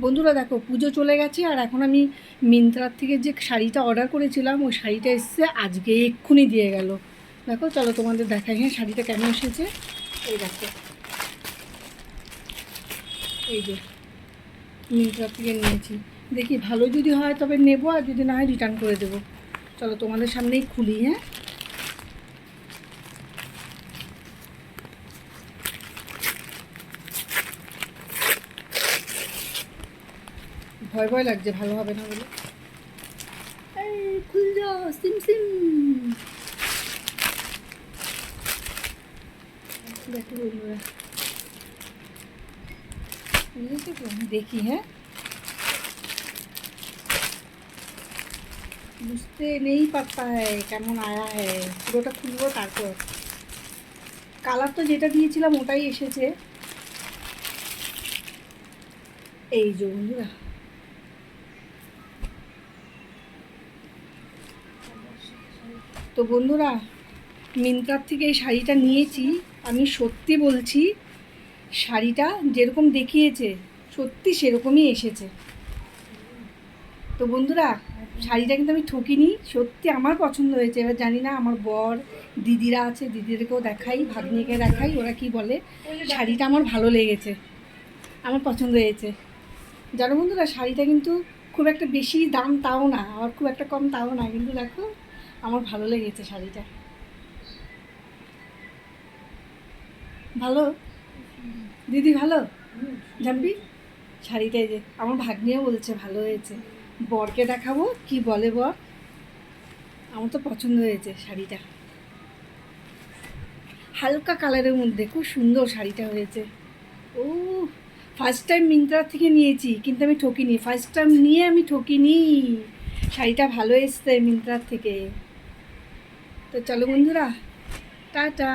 বন্ধুরা দেখো, পুজো চলে গেছে আর এখন আমি মিন্ত্রার থেকে যে শাড়িটা অর্ডার করেছিলাম ওই শাড়িটা এসছে আজকে, এক্ষুনি দিয়ে গেল। দেখো চলো তোমাদের দেখাই হ্যাঁ শাড়িটা কেন এসেছে। এই দেখো, এই যে মিন্ত্রার থেকে নিয়েছি। দেখি ভালো যদি হয় তবে নেবো, আর যদি না হয় রিটার্ন করে দেবো। চলো তোমাদের সামনেই খুলি। হ্যাঁ, ভয় ভয় লাগছে, ভালো হবে না বলে। এই খুল যাও, সিম সিম। দেখো বন্ধুরা, দেখি। হ্যাঁ, বুঝতে নেই পারতা হ্যায় কেমন আয়া হ্যায়। পুরোটা খুলবো তারপর। কালার তো যেটা দিয়েছিলাম ওটাই এসেছে। এই যে বন্ধুরা, তো বন্ধুরা মিন্ত্রার থেকে এই শাড়িটা নিয়েছি। আমি সত্যি বলছি, শাড়িটা যেরকম দেখিয়েছে সত্যি সেরকমই এসেছে। তো বন্ধুরা, শাড়িটা কিন্তু আমি ঠকিনি, সত্যি আমার পছন্দ হয়েছে। এবার জানি না আমার বর দিদিরা আছে, দিদিদেরকেও দেখাই, ভাগ্নিকে দেখাই, ওরা কি বলে। শাড়িটা আমার ভালো লেগেছে, আমার পছন্দ হয়েছে। জানো বন্ধুরা, শাড়িটা কিন্তু খুব একটা বেশি দাম তাও না, আবার খুব একটা কম তাও না, কিন্তু দেখো আমার ভালো লেগেছে শাড়িটা। ভালো দিদি, ভালো জানবি শাড়িটাই যে আমার ভাগ্নিও বলছে ভালো হয়েছে। বরকে দেখাবো কি বলে বর। আমার তো পছন্দ হয়েছে শাড়িটা, হালকা কালারের মধ্যে খুব সুন্দর শাড়িটা হয়েছে। ও, ফার্স্ট টাইম মিন্ত্রা থেকে নিয়েছি কিন্তু আমি ঠকিনি, ফার্স্ট টাইম নিয়ে আমি ঠকিনি। শাড়িটা ভালো এসছে মিন্ত্রার থেকে। তো চলো বন্ধুরা, টাটা।